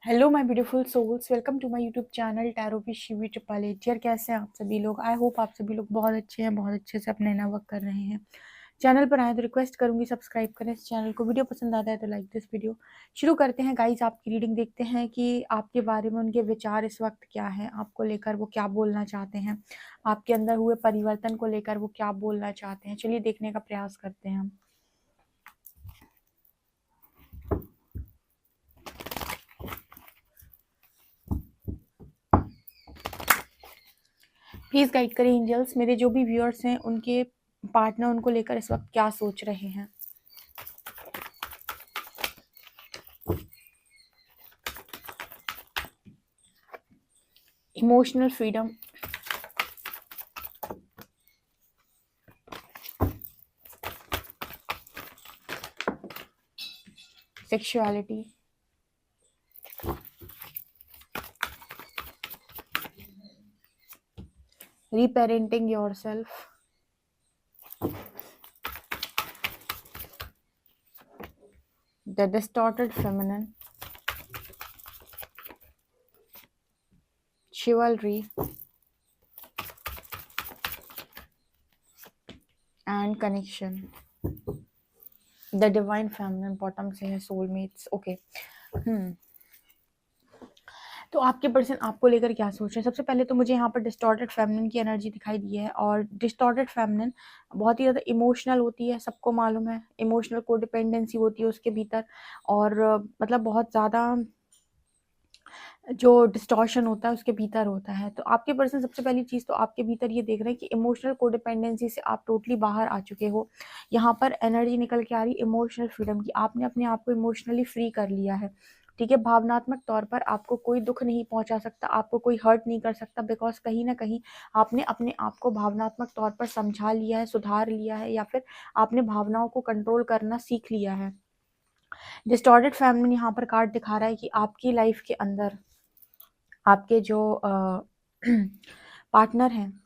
Hello my beautiful souls, welcome to my YouTube channel tarot with Shivi triple eight. यार कैसे हैं आप सभी लोग? आई होप आप सभी लोग बहुत अच्छे हैं, बहुत अच्छे से अपने नया वर्क कर रहे हैं। चैनल पर आए तो रिक्वेस्ट करूंगी सब्सक्राइब करें इस चैनल को। वीडियो पसंद आता है तो लाइक दिस वीडियो। शुरू करते हैं गाइस आपकी रीडिंग। देखते हैं कि आपके बारे में उनके विचार इस वक्त क्या है, आपको लेकर वो क्या बोलना चाहते हैं, आपके अंदर हुए परिवर्तन को लेकर वो क्या बोलना चाहते हैं। चलिए देखने का प्रयास करते हैं हम। प्लीज गाइड करें एंजल्स, मेरे जो भी व्यूअर्स हैं उनके पार्टनर उनको लेकर इस वक्त क्या सोच रहे हैं। Emotional freedom, sexuality, reparenting yourself, the distorted feminine, chivalry and connection, the divine feminine, bottom से है soulmates। ओके तो आपके पर्सन आपको लेकर क्या सोच रहे हैं? सबसे पहले तो मुझे यहाँ पर डिस्टॉर्टेड फेमिनिन की एनर्जी दिखाई दी है, और डिस्टॉर्टेड फेमिनिन बहुत ही ज़्यादा इमोशनल होती है, सबको मालूम है। इमोशनल कोडिपेंडेंसी होती है उसके भीतर, और मतलब बहुत ज़्यादा जो डिस्टॉर्शन होता है उसके भीतर होता है। तो आपके पर्सन सबसे पहली चीज़ तो आपके भीतर ये देख रहे हैं कि इमोशनल कोडिपेंडेंसी से आप टोटली बाहर आ चुके हो। यहाँ पर एनर्जी निकल के आ रही इमोशनल फ्रीडम की। आपने अपने आप को इमोशनली फ्री कर लिया है, ठीक है। भावनात्मक तौर पर आपको कोई दुख नहीं पहुंचा सकता, आपको कोई हर्ट नहीं कर सकता, बिकॉज कहीं ना कहीं आपने अपने आप को भावनात्मक तौर पर समझा लिया है, सुधार लिया है, या फिर आपने भावनाओं को कंट्रोल करना सीख लिया है। डिस्टॉर्टेड फैमिली यहाँ पर कार्ड दिखा रहा है कि आपकी लाइफ के अंदर आपके जो पार्टनर हैं,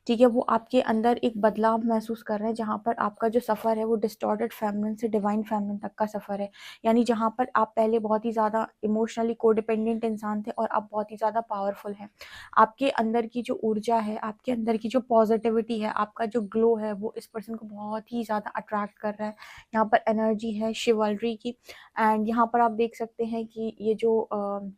ठीक है, वो आपके अंदर एक बदलाव महसूस कर रहे हैं, जहाँ पर आपका जो सफ़र है वो डिस्टॉर्टेड फेमिनिन से डिवाइन फेमिनिन तक का सफ़र है। यानी जहाँ पर आप पहले बहुत ही ज़्यादा इमोशनली कोडिपेंडेंट इंसान थे और अब बहुत ही ज़्यादा पावरफुल हैं। आपके अंदर की जो ऊर्जा है, आपके अंदर की जो पॉजिटिविटी है, आपका जो ग्लो है, वो इस पर्सन को बहुत ही ज़्यादा अट्रैक्ट कर रहा है। यहाँ पर एनर्जी है शिवल्री की। एंड यहाँ पर आप देख सकते हैं कि ये जो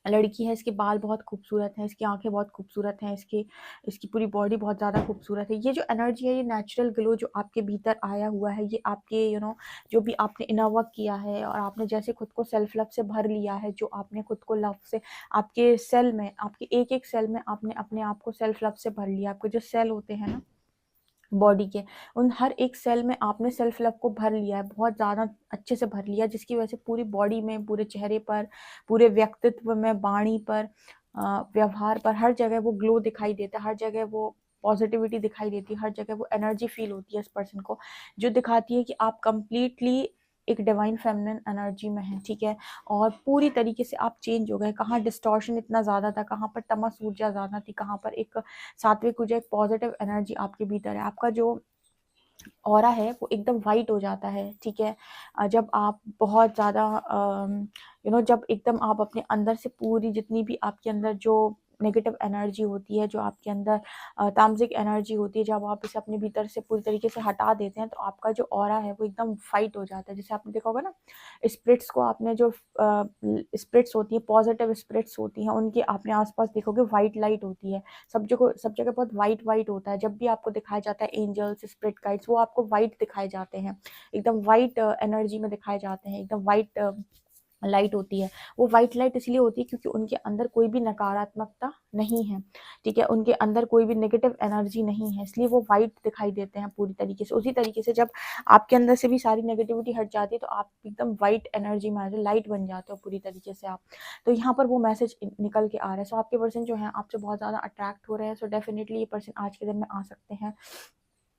लड़की है, इसके बाल बहुत खूबसूरत हैं, इसकी आंखें बहुत खूबसूरत हैं, इसकी पूरी बॉडी बहुत ज़्यादा खूबसूरत है। ये जो एनर्जी है, ये नेचुरल ग्लो जो आपके भीतर आया हुआ है, ये आपके जो भी आपने इनर वर्क किया है, और आपने जैसे खुद को सेल्फ लव से भर लिया है, जो आपने खुद को लव से आपके सेल में, आपके एक एक सेल में आपने अपने आप को सेल्फ लव से भर लिया। आपके जो सेल होते हैं ना बॉडी के, उन हर एक सेल में आपने सेल्फ लव को भर लिया है, बहुत ज़्यादा अच्छे से भर लिया, जिसकी वजह से पूरी बॉडी में, पूरे चेहरे पर, पूरे व्यक्तित्व में, वाणी पर, व्यवहार पर, हर जगह वो ग्लो दिखाई देता है, हर जगह वो पॉजिटिविटी दिखाई देती है, हर जगह वो एनर्जी फील होती है इस पर्सन को, जो दिखाती है कि आप कंप्लीटली एक डिवाइन फेमिनिन एनर्जी में है, ठीक है। और पूरी तरीके से आप चेंज हो गए। कहाँ डिस्टॉर्शन इतना ज़्यादा था, कहाँ पर तमस ऊर्जा ज़्यादा थी, कहाँ पर एक सात्विक ऊर्जा, एक पॉजिटिव एनर्जी आपके भीतर है। आपका जो ऑरा है वो एकदम वाइट हो जाता है, ठीक है। जब आप बहुत ज़्यादा जब एकदम आप अपने अंदर से पूरी जितनी भी आपके अंदर जो नेगेटिव एनर्जी होती है, जो आपके अंदर तामसिक एनर्जी होती है, जब आप इसे अपने भीतर से पूरी तरीके से हटा देते हैं, तो आपका जो ऑरा है वो एकदम फाइट हो जाता है। जैसे आपने देखा होगा ना, स्पिरिट्स को आपने जो स्पिरिट्स होती है, पॉजिटिव स्पिरिट्स होती हैं, उनके आपने आसपास देखोगे वाइट लाइट होती है। सब जगह बहुत वाइट वाइट होता है। जब भी आपको दिखाया जाता है एंजल्स, स्पिरिट गाइड्स, वो आपको वाइट दिखाए जाते हैं, एकदम वाइट एनर्जी में दिखाए जाते हैं, एकदम वाइट लाइट होती है। वो वाइट लाइट इसलिए होती है क्योंकि उनके अंदर कोई भी नकारात्मकता नहीं है, ठीक है, उनके अंदर कोई भी नेगेटिव एनर्जी नहीं है, इसलिए वो वाइट दिखाई देते हैं पूरी तरीके से। उसी तरीके से जब आपके अंदर से भी सारी नेगेटिविटी हट जाती है, तो आप एकदम वाइट एनर्जी में आ जाते, लाइट बन जाते हो पूरी तरीके से आप। तो यहाँ पर वो मैसेज निकल के आ रहा है। सो आपके पर्सन जो है आपसे बहुत ज़्यादा अट्रैक्ट हो रहे हैं। सो डेफिनेटली ये पर्सन आज के दिन में आ सकते हैं,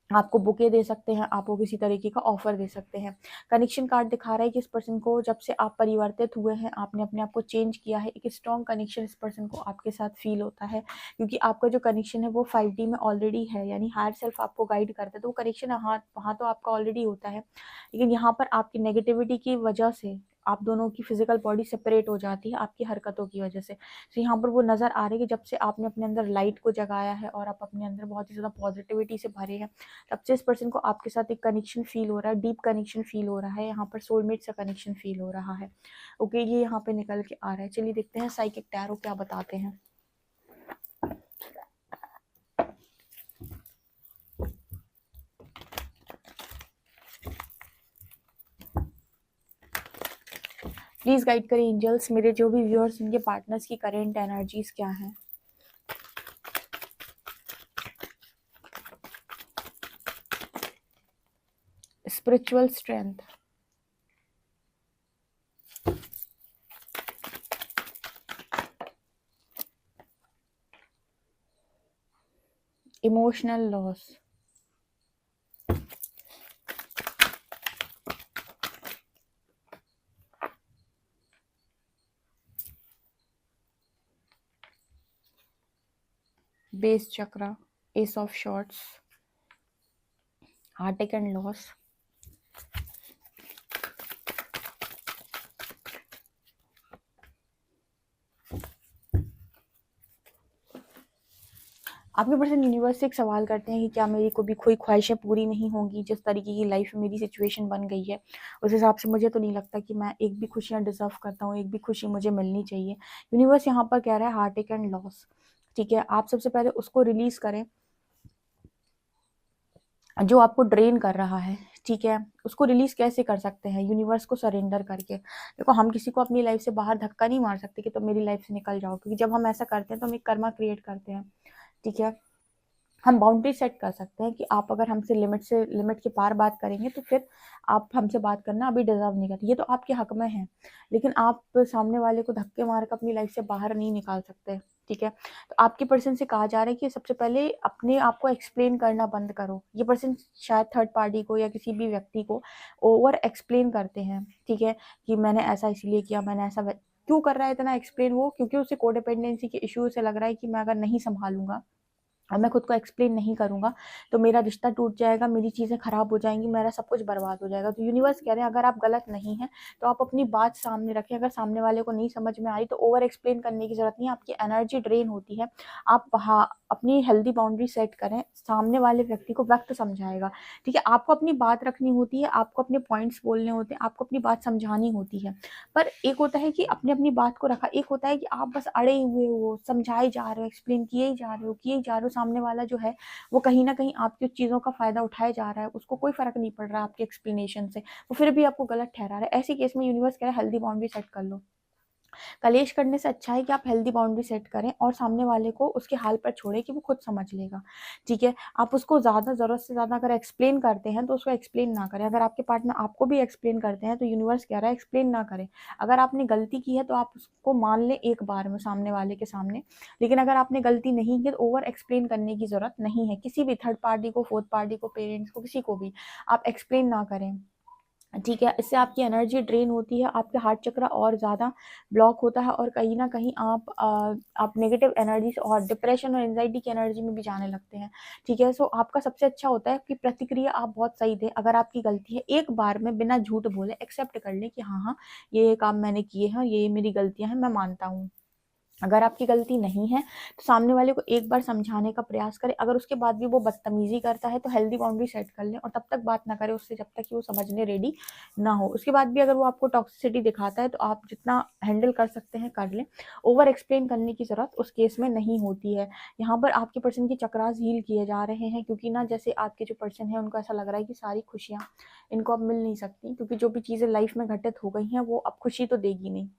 आपको बुके दे सकते हैं, आपको किसी तरीके का ऑफर दे सकते हैं। कनेक्शन कार्ड दिखा रहा है कि इस पर्सन को जब से आप परिवर्तित हुए हैं, आपने अपने आप को चेंज किया है, एक स्ट्रॉन्ग कनेक्शन इस पर्सन को आपके साथ फील होता है, क्योंकि आपका जो कनेक्शन है वो 5D में ऑलरेडी है, यानी हायर सेल्फ आपको गाइड करता है। तो वो कनेक्शन वहाँ तो आपका ऑलरेडी होता है, लेकिन यहाँ पर आपकी नेगेटिविटी की वजह से आप दोनों की फिजिकल बॉडी सेपरेट हो जाती है आपकी हरकतों की वजह से। तो यहाँ पर वो नज़र आ रही है कि जब से आपने अपने अंदर लाइट को जगाया है और आप अपने अंदर बहुत ही ज़्यादा पॉजिटिविटी से भरे हैं, तब से इस पर्सन को आपके साथ एक कनेक्शन फील हो रहा है, डीप कनेक्शन फील हो रहा है, यहाँ पर सोलमेट से कनेक्शन फील हो रहा है। ओके, ये यहाँ पे निकल के आ रहा है। चलिए देखते हैं साइकिक टैरो क्या बताते हैं। प्लीज गाइड करें एंजल्स, मेरे जो भी व्यूअर्स उनके पार्टनर्स की करेंट एनर्जीज क्या है। Spiritual strength, emotional loss, base chakra, S of shorts, Heartect and loss, आपके पर्सन यूनिवर्स से एक सवाल करते हैं कि क्या मेरी कोई ख्वाहिशें पूरी नहीं होंगी। जिस तरीके की लाइफ में मेरी सिचुएशन बन गई है उस हिसाब से मुझे तो नहीं लगता कि मैं एक भी खुशियाँ डिजर्व करता हूँ, एक भी खुशी मुझे मिलनी चाहिए। यूनिवर्स यहाँ पर कह रहा है हार्टेक एंड लॉस, ठीक है। आप सबसे पहले उसको रिलीज करें जो आपको ड्रेन कर रहा है, ठीक है। उसको रिलीज कैसे कर सकते हैं? यूनिवर्स को सरेंडर करके। देखो, हम किसी को अपनी लाइफ से बाहर धक्का नहीं मार सकते कि तुम मेरी लाइफ से निकल जाओ, क्योंकि जब हम ऐसा करते हैं तो हम एक कर्मा क्रिएट करते हैं, ठीक है। हम बाउंड्री सेट कर सकते हैं कि आप अगर हमसे लिमिट के पार बात करेंगे तो फिर आप हमसे बात करना अभी डिजर्व नहीं करते, ये तो आपके हक में है। लेकिन आप सामने वाले को धक्के मार कर अपनी लाइफ से बाहर नहीं निकाल सकते, ठीक है। तो आपके पर्सन से कहा जा रहा है कि सबसे पहले अपने आप को एक्सप्लेन करना बंद करो। ये पर्सन शायद थर्ड पार्टी को या किसी भी व्यक्ति को ओवर एक्सप्लेन करते हैं, ठीक है, कि मैंने ऐसा इसलिए किया, मैंने ऐसा क्यों कर रहा है इतना एक्सप्लेन वो, क्योंकि उसे कोडिपेंडेंसी के इश्यू से लग रहा है कि मैं अगर नहीं संभालूंगा और मैं खुद को एक्सप्लेन नहीं करूंगा तो मेरा रिश्ता टूट जाएगा, मेरी चीज़ें खराब हो जाएंगी, मेरा सब कुछ बर्बाद हो जाएगा। तो यूनिवर्स कह रहे हैं अगर आप गलत नहीं हैं तो आप अपनी बात सामने रखें। अगर सामने वाले को नहीं समझ में आई तो ओवर एक्सप्लेन करने की जरूरत नहीं है, आपकी एनर्जी ड्रेन होती है। आप वहाँ अपनी हेल्दी बाउंड्री सेट करें, सामने वाले व्यक्ति को वक्त समझाएगा, ठीक है। आपको अपनी बात रखनी होती है, आपको अपने पॉइंट्स बोलने होते हैं, आपको अपनी बात समझानी होती है। पर एक होता है कि अपने अपनी बात को रखा, एक होता है कि आप बस अड़े हुए हो, समझाए जा रहे हो, एक्सप्लेन किए ही जा रहे हो, सामने वाला जो है वो कहीं ना कहीं आपकी उस चीज़ों का फायदा उठाया जा रहा है, उसको कोई फर्क नहीं पड़ रहा आपके एक्सप्लेनेशन से, वो फिर भी आपको गलत ठहरा रहा है। ऐसे केस में यूनिवर्स कह रहा है हेल्दी बाउंड्री सेट कर लो। कलेश करने से अच्छा है कि आप हेल्दी बाउंड्री सेट करें और सामने वाले को उसके हाल पर छोड़े कि वो खुद समझ लेगा, ठीक है। आप उसको ज़्यादा ज़रूरत से ज़्यादा अगर एक्सप्लेन करते हैं तो उसको एक्सप्लेन ना करें। अगर आपके पार्टनर आपको भी एक्सप्लेन करते हैं तो यूनिवर्स कह रहा है एक्सप्लेन ना करें। अगर आपने गलती की है तो आप उसको मान लें एक बार में सामने वाले के सामने, लेकिन अगर आपने गलती नहीं की तो ओवर एक्सप्लेन करने की ज़रूरत नहीं है। किसी भी थर्ड पार्टी को, फोर्थ पार्टी को, पेरेंट्स को, किसी को भी आप एक्सप्लेन ना करें, ठीक है। इससे आपकी एनर्जी ड्रेन होती है, आपके हार्ट चक्र और ज़्यादा ब्लॉक होता है और कहीं ना कहीं आप नेगेटिव एनर्जी से और डिप्रेशन और एंजाइटी की एनर्जी में भी जाने लगते हैं, ठीक है। सो आपका सबसे अच्छा होता है कि प्रतिक्रिया आप बहुत सही दें। अगर आपकी गलती है एक बार में बिना झूठ बोले एक्सेप्ट कर लें कि हाँ हाँ ये काम मैंने किए हैं, ये मेरी गलतियां हैं, मैं मानता हूँ। अगर आपकी गलती नहीं है तो सामने वाले को एक बार समझाने का प्रयास करें। अगर उसके बाद भी वो बदतमीजी करता है तो हेल्दी बाउंड्री सेट कर लें और तब तक बात ना करें उससे जब तक कि वो समझने रेडी ना हो। उसके बाद भी अगर वो आपको टॉक्सिसिटी दिखाता है तो आप जितना हैंडल कर सकते हैं कर लें। ओवर एक्सप्लेन करने की ज़रूरत उस केस में नहीं होती है। यहाँ पर आपके पर्सन की चक्रास हील किए जा रहे हैं, क्योंकि ना जैसे आपके जो पर्सन है उनको ऐसा लग रहा है कि सारी खुशियाँ इनको अब मिल नहीं सकती, क्योंकि जो भी चीज़ें लाइफ में घटित हो गई हैं वो अब खुशी तो देगी नहीं।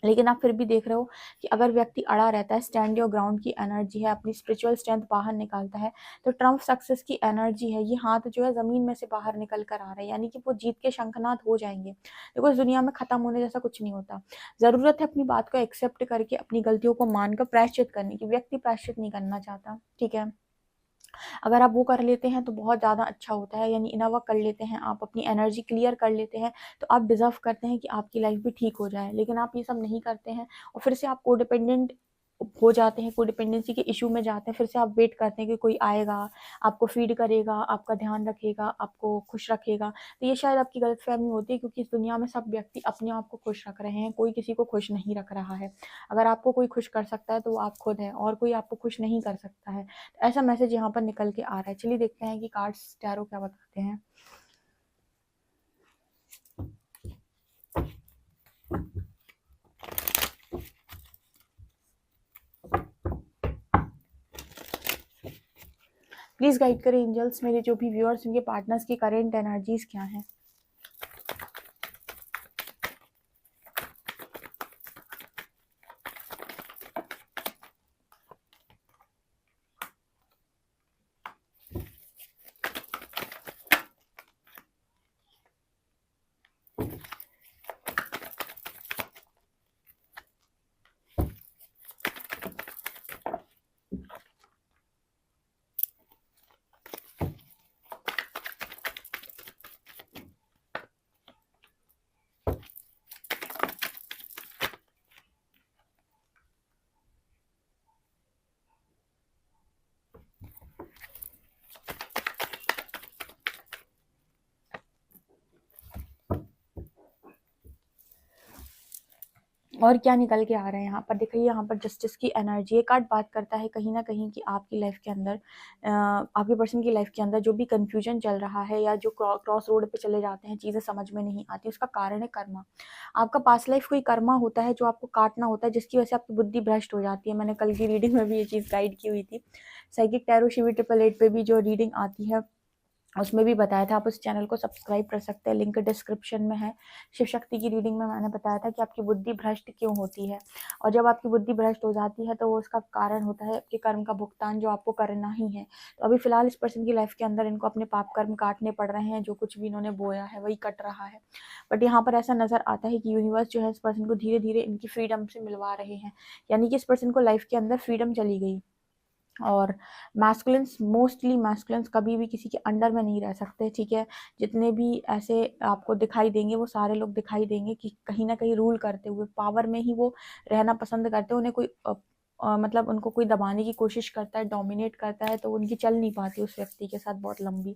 लेकिन आप फिर भी देख रहे हो कि अगर व्यक्ति अड़ा रहता है, स्टैंड योर ग्राउंड की एनर्जी है, अपनी स्पिरिचुअल स्ट्रेंथ बाहर निकालता है, तो ट्रम्प सक्सेस की एनर्जी है। ये हाथ जो है ज़मीन में से बाहर निकल कर आ रहा है, यानी कि वो जीत के शंखनाद हो जाएंगे। देखो, इस दुनिया में ख़त्म होने जैसा कुछ नहीं होता। ज़रूरत है अपनी बात को एक्सेप्ट करके अपनी गलतियों को मानकर प्रायश्चित करने की। व्यक्ति प्रायश्चित नहीं करना चाहता, ठीक है। अगर आप वो कर लेते हैं तो बहुत ज़्यादा अच्छा होता है, यानी इनर वर्क कर लेते हैं, आप अपनी एनर्जी क्लियर कर लेते हैं, तो आप डिज़र्व करते हैं कि आपकी लाइफ भी ठीक हो जाए। लेकिन आप ये सब नहीं करते हैं और फिर से आप कोडिपेंडेंट हो जाते हैं, कोडिपेंडेंसी के इशू में जाते हैं, फिर से आप वेट करते हैं कि कोई आएगा, आपको फीड करेगा, आपका ध्यान रखेगा, आपको खुश रखेगा। तो ये शायद आपकी गलतफहमी होती है, क्योंकि इस दुनिया में सब व्यक्ति अपने आप को खुश रख रहे हैं, कोई किसी को खुश नहीं रख रहा है। अगर आपको कोई खुश कर सकता है तो वो आप खुद हैं, और कोई आपको खुश नहीं कर सकता है। तो ऐसा मैसेज यहाँ पर निकल के आ रहा है। चलिए देखते हैं कि कार्ड्स टैरो क्या बताते हैं। प्लीज गाइड करें एंजल्स, मेरे जो भी व्यूअर्स, उनके पार्टनर्स की करेंट एनर्जीज क्या है। और क्या निकल के आ रहा है यहाँ पर, देखिए यहाँ पर जस्टिस की एनर्जी। ये कार्ड बात करता है कहीं ना कहीं कि आपकी लाइफ के अंदर, आपके पर्सन की लाइफ के अंदर जो भी कंफ्यूजन चल रहा है, या जो क्रॉस रोड पे चले जाते हैं, चीज़ें समझ में नहीं आती, उसका कारण है कर्मा। आपका पास्ट लाइफ कोई कर्मा होता है जो आपको काटना होता है, जिसकी वजह से आपकी बुद्धि भ्रष्ट हो जाती है। मैंने कल की रीडिंग में भी ये चीज़ गाइड की हुई थी। साइकिक टैरो शिवी 888 पे भी जो रीडिंग आती है उसमें भी बताया था। आप उस चैनल को सब्सक्राइब कर सकते हैं, लिंक डिस्क्रिप्शन में है। शिव शक्ति की रीडिंग में मैंने बताया था कि आपकी बुद्धि भ्रष्ट क्यों होती है, और जब आपकी बुद्धि भ्रष्ट हो जाती है तो वो उसका कारण होता है आपके कर्म का भुगतान, जो आपको करना ही है। तो अभी फिलहाल इस पर्सन की लाइफ के अंदर इनको अपने पाप कर्म काटने पड़ रहे हैं, जो कुछ भी इन्होंने बोया है वही कट रहा है। बट यहाँ पर ऐसा नजर आता है कि यूनिवर्स जो है इस पर्सन को धीरे धीरे इनकी फ्रीडम से मिलवा रहे हैं, यानी कि इस पर्सन को लाइफ के अंदर फ्रीडम चली गई। और मैस्कुलिन्स, मोस्टली मैस्कुलिन्स कभी भी किसी के अंडर में नहीं रह सकते, ठीक है। जितने भी ऐसे आपको दिखाई देंगे, वो सारे लोग दिखाई देंगे कि कहीं ना कहीं रूल करते हुए पावर में ही वो रहना पसंद करते हैं। उन्हें कोई मतलब उनको कोई दबाने की कोशिश करता है, डोमिनेट करता है, तो उनकी चल नहीं पाती उस व्यक्ति के साथ बहुत लंबी।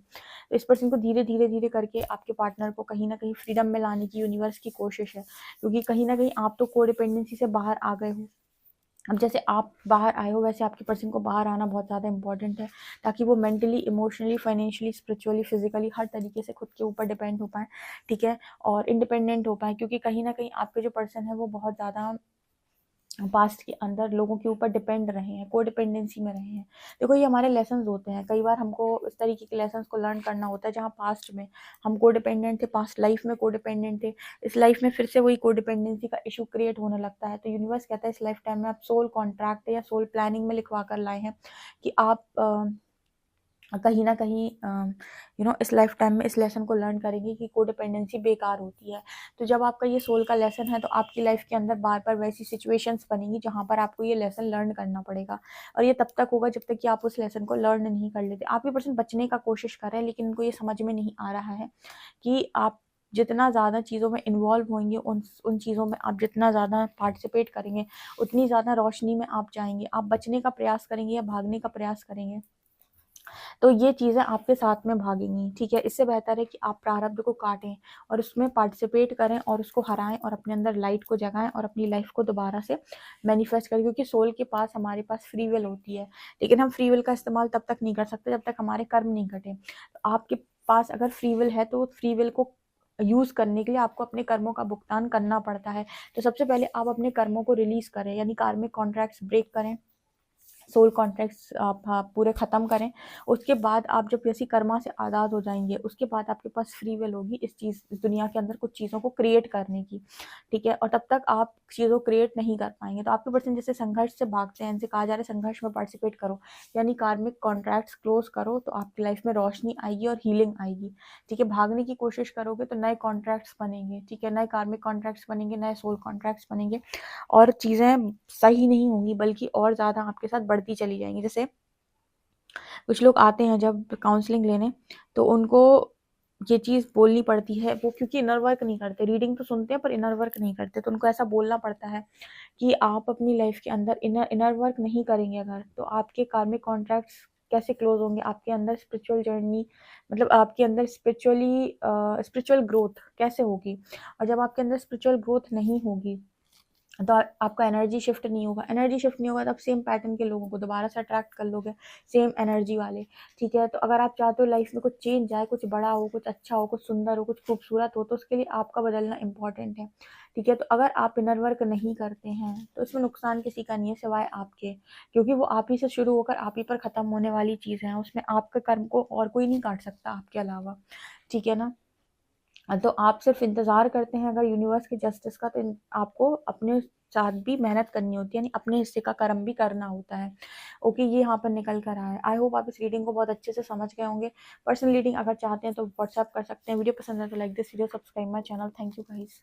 तो इस पर्सन को धीरे धीरे धीरे करके आपके पार्टनर को कहीं ना कहीं फ्रीडम में लाने की यूनिवर्स की कोशिश है, क्योंकि कहीं ना कहीं आप तो कोडिपेंडेंसी से बाहर आ गए हो। अब जैसे आप बाहर आए हो, वैसे आपके पर्सन को बाहर आना बहुत ज़्यादा इंपॉर्टेंट है, ताकि वो mentally, emotionally, financially, spiritually, physically हर तरीके से खुद के ऊपर डिपेंड हो पाए, ठीक है, और इंडिपेंडेंट हो पाए। क्योंकि कहीं ना कहीं आपके जो पर्सन है वो बहुत ज़्यादा पास्ट के अंदर लोगों के ऊपर डिपेंड रहे हैं, कोडिपेंडेंसी में रहे हैं। देखो, ये हमारे लेसन्स होते हैं, कई बार हमको इस तरीके के लेसन्स को लर्न करना होता है, जहाँ पास्ट में हम कोडिपेंडेंट थे, पास्ट लाइफ में कोडिपेंडेंट थे, इस लाइफ में फिर से वही कोडिपेंडेंसी का इशू क्रिएट होने लगता है। तो यूनिवर्स कहता है इस लाइफ टाइम में आप सोल कॉन्ट्रैक्ट या सोल प्लानिंग में लिखवा कर लाए हैं कि आप कहीं ना कहीं इस लाइफ टाइम में इस लेसन को लर्न करेंगे कि कोडिपेंडेंसी बेकार होती है। तो जब आपका ये सोल का लेसन है, तो आपकी लाइफ के अंदर बार बार वैसी सिचुएशंस बनेंगी जहाँ पर आपको ये लेसन लर्न करना पड़ेगा, और ये तब तक होगा जब तक कि आप उस लेसन को लर्न नहीं कर लेते। आप ये पर्सन बचने का कोशिश कर रहे हैं, लेकिन उनको ये समझ में नहीं आ रहा है कि आप जितना ज़्यादा चीज़ों में इन्वॉल्व होंगे, उन चीज़ों में आप जितना ज़्यादा पार्टिसिपेट करेंगे, उतनी ज़्यादा रोशनी में आप जाएंगे। आप बचने का प्रयास करेंगे या भागने का प्रयास करेंगे, तो ये चीज़ें आपके साथ में भागेंगी, ठीक है। इससे बेहतर है कि आप प्रारब्ध को काटें और उसमें पार्टिसिपेट करें और उसको हराएं, और अपने अंदर लाइट को जगाएं, और अपनी लाइफ को दोबारा से मैनिफेस्ट करें। क्योंकि सोल के पास, हमारे पास फ्री विल होती है, लेकिन हम फ्री विल का इस्तेमाल तब तक नहीं कर सकते जब तक हमारे कर्म नहीं कटे। तो आपके पास अगर फ्री विल है, तो फ्री विल को यूज़ करने के लिए आपको अपने कर्मों का भुगतान करना पड़ता है। तो सबसे पहले आप अपने कर्मों को रिलीज करें, यानी कार्मिक कॉन्ट्रैक्ट्स ब्रेक करें, सोल कॉन्ट्रैक्ट्स आप पूरे ख़त्म करें। उसके बाद आप जब जैसी कर्मा से आज़ाद हो जाएंगे, उसके बाद आपके पास फ्री विल होगी इस दुनिया के अंदर कुछ चीज़ों को क्रिएट करने की, ठीक है। और तब तक आप चीज़ों क्रिएट नहीं कर पाएंगे। तो आपके पर्सन जैसे संघर्ष से भागते हैं, इनसे कहा जा रहा है संघर्ष में पार्टिसिपेट करो, यानी कार्मिक कॉन्ट्रैक्ट्स क्लोज करो, तो आपकी लाइफ में रोशनी आएगी और हीलिंग आएगी, ठीक है। भागने की कोशिश करोगे तो नए कॉन्ट्रैक्ट्स बनेंगे, ठीक है, नए कार्मिक कॉन्ट्रैक्ट्स बनेंगे, नए सोल कॉन्ट्रैक्ट्स बनेंगे, और चीज़ें सही नहीं होंगी, बल्कि और ज़्यादा आपके साथ बढ़ती चली जाएंगी। जैसे कुछ लोग आते हैं जब काउंसलिंग लेने, तो उनको ये चीज़ बोलनी पड़ती है, वो क्योंकि इनर वर्क नहीं करते, रीडिंग तो सुनते हैं पर इनर वर्क नहीं करते, तो उनको ऐसा बोलना पड़ता है कि आप अपनी लाइफ के अंदर इनर इनर वर्क नहीं करेंगे अगर, तो आपके कार्मिक कॉन्ट्रैक्ट्स कैसे क्लोज होंगे, आपके अंदर स्पिरिचुअल जर्नी, मतलब आपके अंदर स्पिरिचुअल ग्रोथ कैसे होगी। और जब आपके अंदर स्पिरिचुअल ग्रोथ नहीं होगी तो आपका एनर्जी शिफ्ट नहीं होगा, एनर्जी शिफ्ट नहीं होगा तो आप सेम पैटर्न के लोगों को दोबारा से अट्रैक्ट कर लोगे, सेम एनर्जी वाले। ठीक है, तो अगर आप चाहते हो लाइफ में कुछ चेंज आए, कुछ बड़ा हो, कुछ अच्छा हो, कुछ सुंदर हो, कुछ खूबसूरत हो, तो उसके लिए आपका बदलना इंपॉर्टेंट है। ठीक है, तो अगर आप इनर वर्क नहीं करते हैं तो इसमें नुकसान किसी का नहीं है सिवाय आपके, क्योंकि वो आप ही से शुरू होकर आप ही पर ख़त्म होने वाली चीज़ है, उसमें आपके कर्म को और कोई नहीं काट सकता आपके अलावा। ठीक है ना। तो आप सिर्फ इंतज़ार करते हैं अगर यूनिवर्स के जस्टिस का, तो आपको अपने साथ भी मेहनत करनी होती है, यानी अपने हिस्से का कर्म भी करना होता है। ओके, ये यहाँ पर निकल कर आया है। आई होप आप इस रीडिंग को बहुत अच्छे से समझ गए होंगे। पर्सनल रीडिंग अगर चाहते हैं तो व्हाट्सअप कर सकते हैं। वीडियो पसंद है तो like this video, subscribe my channel. Thank you guys.